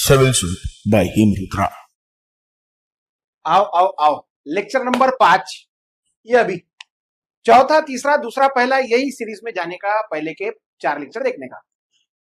Civil Suit by Himrutra. आओ आओ आओ, लेक्चर नंबर 5। ये अभी चौथा, तीसरा, दूसरा, पहला, यही सीरीज में जाने का, पहले के 4 लेक्चर देखने का।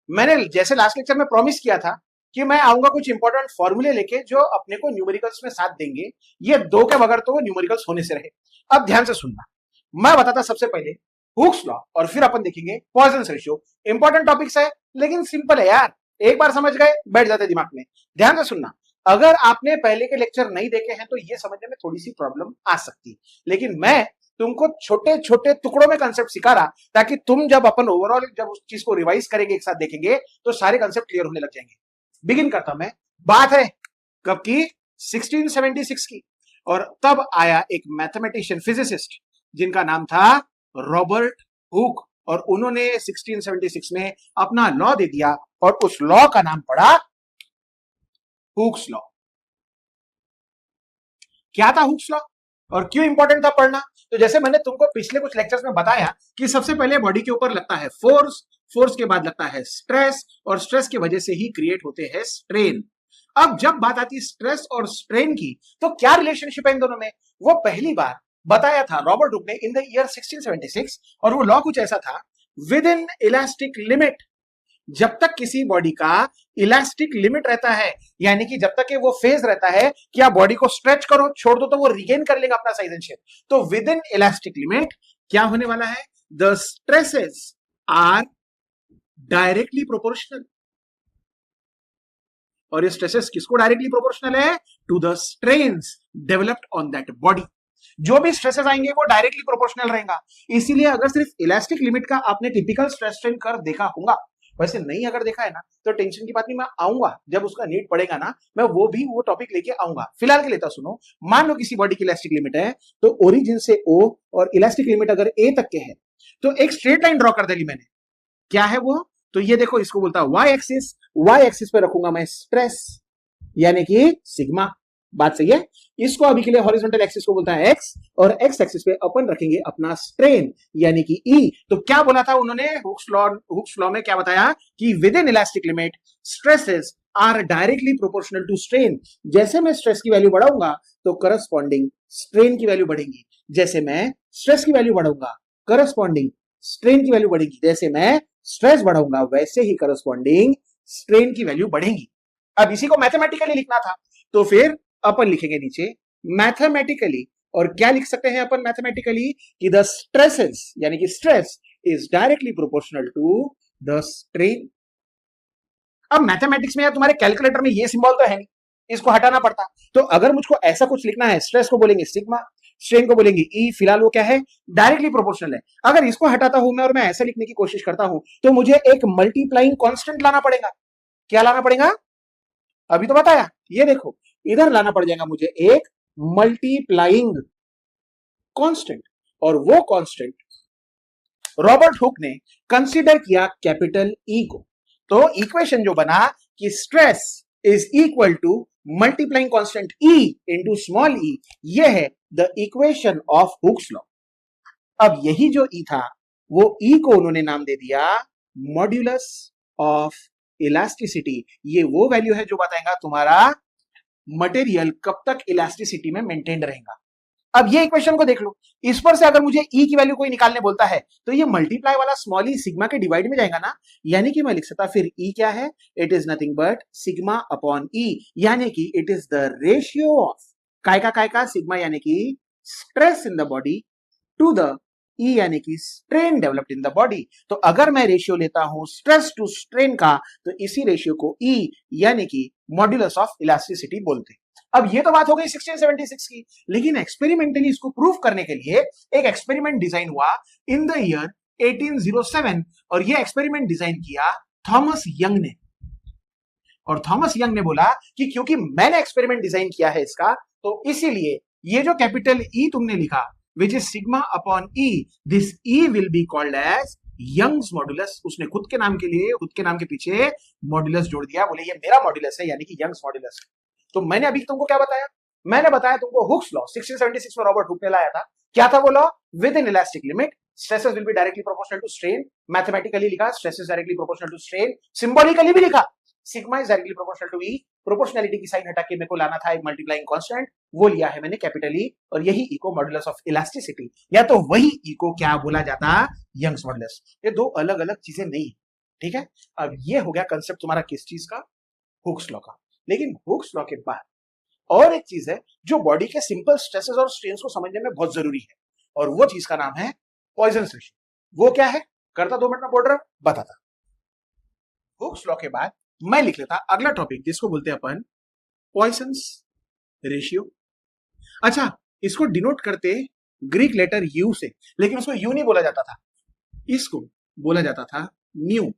मैंने जैसे लास्ट लेक्चर में प्रॉमिस किया था कि मैं आऊंगा कुछ इंपॉर्टेंट फॉर्मूले लेके जो अपने को न्यूमेरिकल्स में साथ देंगे। ये 2 के बगैर तो न्यूमेरिकल्स होने से रहे। अब ध्यान से सुनना, मैं बताता सबसे पहले हुक्स लॉ और फिर अपन देखेंगे पॉइजन्स रेशियो। इंपॉर्टेंट टॉपिक्स है लेकिन सिंपल है यार, एक बार समझ गए बैठ जाते दिमाग में। ध्यान से सुनना, अगर आपने पहले के लेक्चर नहीं देखे हैं तो ये समझने में थोड़ी सी प्रॉब्लम आ सकती, लेकिन मैं तुमको छोटे छोटे टुकड़ों में कंसेप्ट सिखा रहा ताकि तुम जब अपन ओवरऑल जब उस चीज को रिवाइज करेंगे, एक साथ देखेंगे तो सारे कंसेप्ट क्लियर होने लग जाएंगे। बिगिन करता मैं। बात है कब की? 1676 की। और तब आया एक मैथमेटिशियन फिजिसिस्ट जिनका नाम था रॉबर्ट हुक, और उन्होंने 1676 में अपना लॉ दे दिया और उस लॉ का नाम पड़ा हुक्स लॉ। क्या था हुक्स लॉ और क्यों इंपॉर्टेंट था पढ़ना? तो जैसे मैंने तुमको पिछले कुछ लेक्चर्स में बताया कि सबसे पहले बॉडी के ऊपर लगता है फोर्स, फोर्स के बाद लगता है स्ट्रेस, और स्ट्रेस की वजह से ही क्रिएट होते हैं स्ट्रेन। अब जब बात आती है स्ट्रेस और स्ट्रेन की, तो क्या रिलेशनशिप है इन दोनों में, वो पहली बार बताया था रॉबर्ट हुक ने इन द ईयर 1676। और वो लॉ कुछ ऐसा था, विद इन इलास्टिक लिमिट, जब तक किसी बॉडी का इलास्टिक लिमिट रहता है, यानी कि जब तक वो फेज रहता है कि आप बॉडी को स्ट्रेच करो छोड़ दो तो वो रिगेन कर लेगा अपना साइज एंड शेप, तो विद इन इलास्टिक लिमिट क्या होने वाला है? The stresses are directly proportional. और ये स्ट्रेसेस किसको डायरेक्टली प्रोपोर्शनल है? To the strains developed on that body. जो भी स्ट्रेसेस आएंगे वो डायरेक्टली प्रोपोर्शनल रहेगा। इसीलिए अगर सिर्फ इलास्टिक लिमिट का आपने टिपिकल स्ट्रेस स्ट्रेन कर देखा होगा, वैसे नहीं अगर देखा है ना तो टेंशन की बात नहीं, मैं आऊंगा जब उसका नीड पड़ेगा ना, मैं वो टॉपिक लेके आऊंगा। फिलहाल के लिए तो सुनो, मान लो किसी बॉडी की इलास्टिक लिमिट है, तो ओरिजिन से ओ और इलास्टिक लिमिट अगर ए तक के है तो एक स्ट्रेट लाइन ड्रॉ कर देली मैंने। क्या है वो? तो ये देखो, इसको बोलता है वाई एक्सिस। वाई एक्सिस पे रखूंगा मैं स्ट्रेस यानी कि सिग्मा। बात सही है। इसको अभी के लिए हॉरिजॉन्टल एक्सिस को बोलता है एक्स, और एक्स एक्सिस पे अपन रखेंगे अपना स्ट्रेन यानी कि ई। तो क्या बोला था उन्होंने हुक्स लॉ में? क्या बताया कि within elastic limit stresses are directly proportional to strain. जैसे मैं स्ट्रेस की वैल्यू बढ़ाऊंगा तो करस्पॉन्डिंग स्ट्रेन की वैल्यू बढ़ेगी। जैसे मैं स्ट्रेस की वैल्यू बढ़ाऊंगा करस्पॉन्डिंग स्ट्रेन की वैल्यू बढ़ेगी। जैसे मैं स्ट्रेस बढ़ाऊंगा वैसे ही करस्पॉन्डिंग स्ट्रेन की वैल्यू बढ़ेगी। अब इसी को मैथमेटिकली लिखना था, तो फिर अपन लिखेंगे नीचे मैथमेटिकली। और क्या लिख सकते हैं अपन मैथमेटिकली? कि द स्ट्रेसेस यानी कि stress is directly proportional to the strain. अब मैथमेटिक्स में या तुम्हारे कैलकुलेटर में ये सिंबल तो है नहीं, इसको हटाना पड़ता। तो अगर मुझको ऐसा कुछ लिखना है, स्ट्रेस को बोलेंगे सिग्मा, स्ट्रेन को बोलेंगे ई। फिलहाल वो क्या है? डायरेक्टली प्रोपोर्शनल है। अगर इसको हटाता हूं मैं और मैं ऐसा लिखने की कोशिश करता हूं तो मुझे एक मल्टीप्लाइंग कांस्टेंट लाना पड़ेगा। क्या लाना पड़ेगा? अभी तो बताया, ये देखो इधर लाना पड़ जाएगा मुझे एक मल्टीप्लाइंग कांस्टेंट, और वो कांस्टेंट रॉबर्ट हुक ने कंसीडर किया कैपिटल ई को। तो इक्वेशन जो बना कि stress is equal to multiplying constant E into small E, ये है the equation of Hooke's law. अब यही जो ई था वो ई को उन्होंने नाम दे दिया मॉड्यूलस ऑफ इलास्टिसिटी। ये वो वैल्यू है जो बताएगा तुम्हारा मटेरियल कब तक इलास्टिसिटी में मेंटेन रहेगा। अब ये इक्वेशन को देख लो, इस पर से अगर मुझे ई की वैल्यू कोई निकालने बोलता है तो ये मल्टीप्लाई वाला स्मॉल ई सिग्मा के डिवाइड में जाएगा ना, यानी कि मैं लिख सकता फिर ई क्या है? It is nothing but sigma upon E, यानी कि it is the ratio of काय का सिग्मा यानी कि stress in the body to the E यानी कि strain developed in the body. तो अगर मैं रेशियो लेता हूं स्ट्रेस टू स्ट्रेन का तो इसी रेशियो को ई यानी कि मॉड्यूलस ऑफ इलास्टिसिटी बोलते हैं। अब ये तो बात हो गई 1676 की, लेकिन एक्सपेरिमेंटली इसको प्रूव करने के लिए एक एक्सपेरिमेंट डिजाइन हुआ इन द ईयर 1807, और ये एक्सपेरिमेंट डिजाइन किया थॉमस यंग ने। और थॉमस यंग ने बोला कि क्योंकि मैंने एक्सपेरिमेंट डिजाइन किया है इसका, तो इसीलिए ये जो कैपिटल ई तुमने लिखा which is sigma upon E, this E will be called as Young's modulus। उसने खुद के नाम के लिए, खुद के नाम के पीछे मॉड्यूलस जोड़ दिया, बोले ये मेरा मॉड्यूलस है यानी कि यंग्स मॉड्यूलस। तो मैंने अभी तुमको क्या बताया? मैंने बताया तुमको हुक्स लॉ 1676 में रॉबर्ट हुक ने लाया था। क्या था वो law? Within elastic limit stresses will be directly proportional to strain. Mathematically लिखा stresses directly proportional to strain, symbolically भी लिखा sigma is directly proportional to E, proportionality की साइन हटा के मेरे को लाना था एक मल्टीप्लाइंग कांस्टेंट, वो लिया है मैंने कैपिटल ई, और यही ई को मॉडुलस ऑफ इलास्टिसिटी, या तो वही ई को क्या बोला जाता, यंग्स मॉडुलस। ये दो अलग अलग चीजें नहीं है, ठीक है। अब ये हो गया कंसेप्ट तुम्हारा किस चीज का, हुक्स लॉ का। लेकिन हुक्स लॉ के बाद और एक चीज है जो बॉडी के सिंपल स्ट्रेसेस और स्ट्रेन्स को समझने में बहुत जरूरी है, और वो चीज का नाम है पॉइजन्स रेशियो। वो क्या है, करता 2 मिनट में बोल रहा हूं, बताता। हुक्स लॉ के बाद मैं लिख लेता अगला टॉपिक जिसको बोलते हैं अपन पॉइसन्स रेशियो। अच्छा, इसको डिनोट करते ग्रीक लेटर यू से, लेकिन उसको यू नहीं बोला जाता था, इसको बोला जाता था म्यू,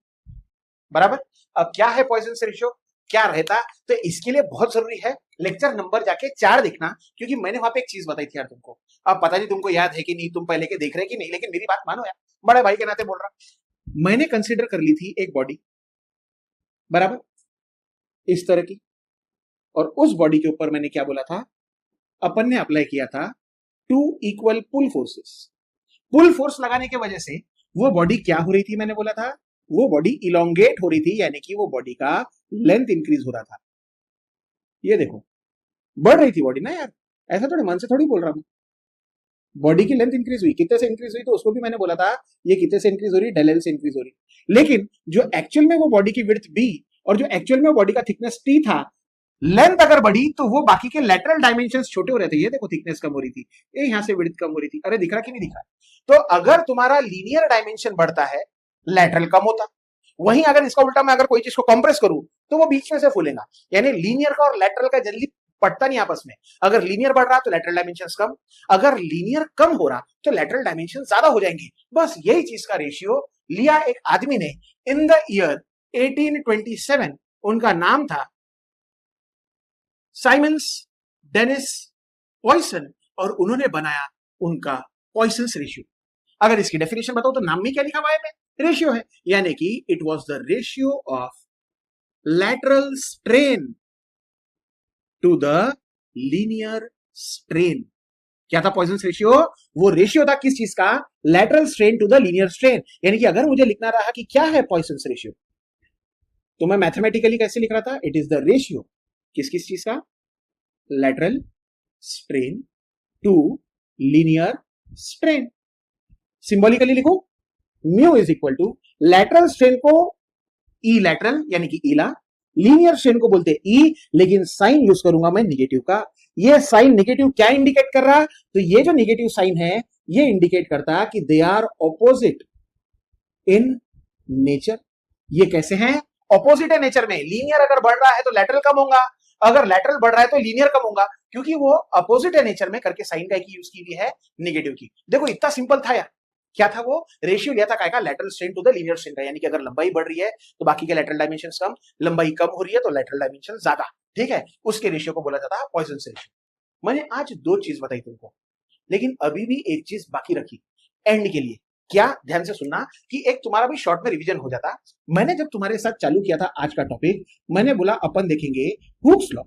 बराबर। अब क्या है पॉइसन्स रेशियो, क्या रहता, तो इसके लिए बहुत जरूरी है लेक्चर नंबर जाके 4 देखना, क्योंकि मैंने वहां पे एक चीज बताई थी यार तुमको। अब पता नहीं तुमको याद है कि नहीं, तुम पहले के देख रहे कि नहीं, लेकिन मेरी बात मानो यार, बड़े भाई के नाते बोल रहा। मैंने कंसीडर कर ली थी एक बॉडी, बराबर, इस तरह की, और उस बॉडी के ऊपर मैंने क्या बोला था, अपन ने अप्लाई किया था 2 इक्वल पुल फोर्सेस। पुल फोर्स लगाने की वजह से वो बॉडी क्या हो रही थी, मैंने बोला था वो बॉडी इलोंगेट हो रही थी, यानी कि वो बॉडी का लेंथ इंक्रीज हो रहा था। ये देखो, बढ़ रही थी बॉडी ना यार, ऐसा थोड़ी मन से थोड़ी बोल रहा हूं। बॉडी की लेंथ इंक्रीज हुई, कितने से इंक्रीज हुई, तो उसको भी मैंने बोला था ये कितने से इंक्रीज हो रही, डेल एल से इंक्रीज हो रही। लेकिन जो एक्चुअल में वो बॉडी की विड्थ बी और जो एक्चुअल में बॉडी का थिकनेस टी था, लेंथ अगर बढ़ी तो वो बाकी के लेटरल डायमेंशंस छोटे हो रहे थे। ये देखो थिकनेस कम हो रही थी, ये यहां से विड्थ कम हो रही थी, अरे दिख रहा कि नहीं दिख रहा। तो अगर तुम्हारा लीनियर डायमेंशन बढ़ता है, लेटरल कम होता। वहीं अगर इसका उल्टा मैं अगर कोई चीज को कंप्रेस करूं तो वो बीच में से फूलेगा, यानी लीनियर का और लेटरल का जल्दी पड़ता नहीं आपस में। अगर लीनियर बढ़ रहा तो लेटरल डायमेंशंस कम, अगर लीनियर कम हो रहा तो लेटरल डायमेंशन ज्यादा हो जाएंगे। बस यही चीज का रेशियो लिया एक आदमी ने इन द ईयर 1827, उनका नाम था साइमन्स डेनिस पॉइसन, और उन्होंने बनाया उनका पॉइसन्स रेशियो। अगर इसकी डेफिनेशन बताओ तो नाम में क्या लिखा हुआ है, रेशियो है, यानी कि it was the ratio of lateral strain to the linear strain. क्या था पॉइसन्स रेशियो, वो रेशियो था किस चीज का, lateral strain to the linear strain. यानी कि अगर मुझे लिखना रहा कि क्या है पॉइसन्स रेशियो, तो मैं मैथमेटिकली कैसे लिख रहा था, इट इज द रेशियो किस किस चीज का, lateral strain to linear strain. Symbolically लिखो, mu is equal to lateral strain को ई लैटरल यानी कि ईला, लीनियर स्ट्रेन को बोलते हैं ई, लेकिन साइन यूज करूंगा मैं निगेटिव का। ये साइन निगेटिव क्या इंडिकेट कर रहा, तो ये जो निगेटिव साइन है ये इंडिकेट करता कि they are opposite in nature. ये कैसे हैं, ऑपोजिट है नेचर में। लीनियर अगर बढ़ रहा है तो लैटरल कम होगा, अगर लैटरल बढ़ रहा है तो लीनियर कम होगा, क्योंकि वो अपोजिट है नेचर में करके साइन का यूज की हुई है निगेटिव की। देखो इतना सिंपल था यार। क्या था वो, रेशियो लिया था काय का, lateral strain to the linear strain का, यानी कि अगर लंबाई बढ़ रही है तो बाकी के लैटरल डायमेंशंस कम, लंबाई कम हो रही है तो लैटरल डायमेंशन ज्यादा, ठीक है। उसके रेशियो को बोला जाता है पॉइसन्स रेशियो। मैंने आज 2 चीज बताई तुमको, लेकिन अभी भी एक चीज बाकी रखी एंड के लिए। क्या, ध्यान से सुनना कि एक तुम्हारा भी शॉर्ट में रिवीजन हो जाता। मैंने जब तुम्हारे साथ चालू किया था आज का टॉपिक, मैंने बोला अपन देखेंगे हुक्स लॉ।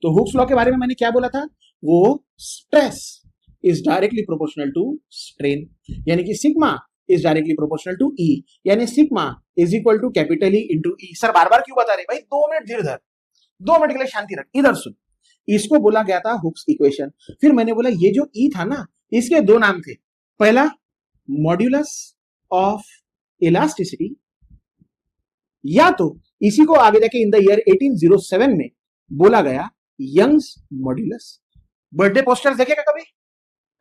तो हुक्स लॉ के बारे में मैंने क्या बोला था, वो stress is directly proportional to strain, यानी कि sigma is directly proportional to E, यानी sigma is equal to capital E into E. Sir बार बार क्यों बता रहे भाई, 2 मिनट धीरे धर, 2 मिनट के लिए शांति रख, इधर सुन। इसको बोला गया था हुक्स इक्वेशन। फिर मैंने बोला ये जो ई था ना, इसके 2 नाम थे, पहला मॉड्यूलस ऑफ इलास्टिसिटी, या तो इसी को आगे जाके इन द ईयर 1807 में बोला गया यंग्स मॉड्यूलस। बर्थडे पोस्टर देखेगा कभी,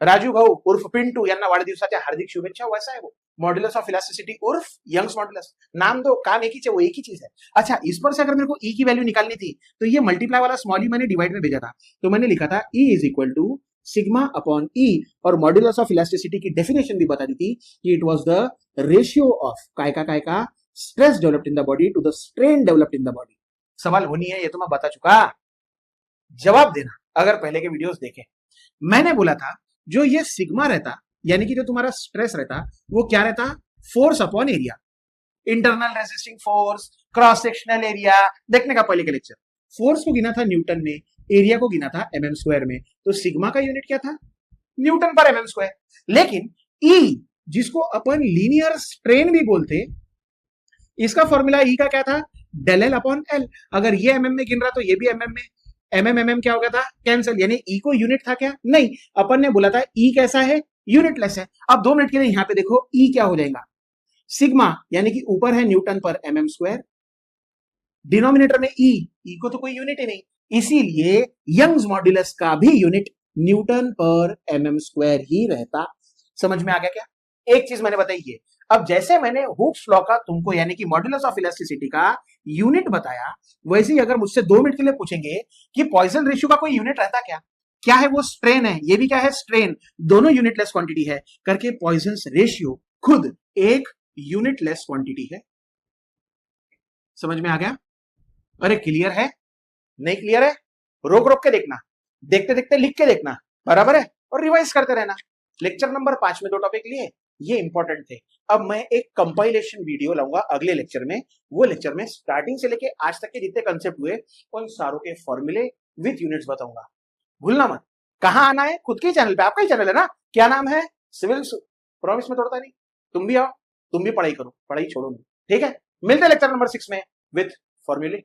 राजू भाऊ उर्फ पिंटू यांना वाढदिवसाच्या हार्दिक शुभेच्छा, वैसा है वो मॉड्यूलस ऑफ इलास्टिसिटी उर्फ यंग्स मॉड्यूलस। नाम दो, काम एक ही है, वो एक ही चीज है। अच्छा, इस पर से अगर मेरे को ई की वैल्यू निकालनी थी तो ये मल्टीप्लाई वाला स्मॉल ई मैंने डिवाइड में भेजा था, तो मैंने लिखा था E is equal to sigma upon E, और मॉड्यूलस ऑफ इलास्टिसिटी की डेफिनेशन भी बता दी थी कि it was the ratio of काय का stress developed in the body to the strain developed in the body. सवाल होनी है, ये तो मैं बता चुका, जवाब देना अगर पहले के वीडियोस देखे। मैंने बोला था जो ये सिग्मा रहता, यानी कि जो तुम्हारा स्ट्रेस रहता, वो क्या रहता, force upon area, internal resisting force, cross sectional area, देखने का पहले के लेक्चर। फोर्स को गिना था न्यूटन में, एरिया को गिना था mm स्क्वायर में, तो सिग्मा का यूनिट क्या था, न्यूटन पर mm स्क्वायर। लेकिन ई जिसको अपन लीनियर स्ट्रेन भी बोलते, इसका फॉर्मूला ई का क्या था, डेल एल अपॉन एल। अगर ये एमएम में गिन रहा तो ये भी एमएम में, एमएम क्या हो गया था, कैंसिल, यानी ई को यूनिट था क्या, नहीं, अपन ने बोला था ई कैसा है, यूनिटलेस है। अब 2 मिनट के लिए यहां पे देखो ई क्या हो जाएगा, सिग्मा, यानी कि ऊपर है न्यूटन पर एमएम स्क्वायर, डिनोमिनेटर में ई को तो कोई यूनिट ही नहीं, इसीलिए यंग्स मॉड्यूलस का भी यूनिट न्यूटन पर एमएम स्क्वायर ही रहता। समझ में आ गया क्या? एक चीज मैंने बताई है, अब जैसे मैंने हुक्स लॉ का तुमको यानी कि मॉड्यूलस ऑफ इलास्टिसिटी का यूनिट बताया, वैसे ही अगर मुझसे 2 मिनट के लिए पूछेंगे कि पॉइसन रेशियो का कोई यूनिट रहता क्या, क्या है वो, स्ट्रेन है, ये भी क्या है, स्ट्रेन, दोनों यूनिटलेस क्वांटिटी है करके पॉइसन रेशियो खुद एक यूनिटलेस क्वांटिटी है। समझ में आ गया? अरे क्लियर है, नहीं क्लियर है, रोक रोक के देखना, देखते देखते लिख के देखना, बराबर है, और रिवाइज करते रहना। लेक्चर नंबर 5 में 2 टॉपिक लिए, ये इंपॉर्टेंट थे। अब मैं एक कंपाइलेशन वीडियो लाऊंगा अगले लेक्चर में, वो लेक्चर में स्टार्टिंग से लेके आज तक के जितने कंसेप्ट हुए उन सारों के फॉर्मूले विद यूनिट्स बताऊंगा, भूलना मत। कहां आना है, खुद के चैनल पे, आपका ही चैनल है ना, क्या नाम है, सिविल, प्रॉमिस में तोड़ता नहीं, तुम भी आओ, तुम भी पढ़ाई करो, पढ़ाई छोड़ो नहीं, ठीक है। मिलते हैं लेक्चर नंबर 6 में विद फॉर्मूले।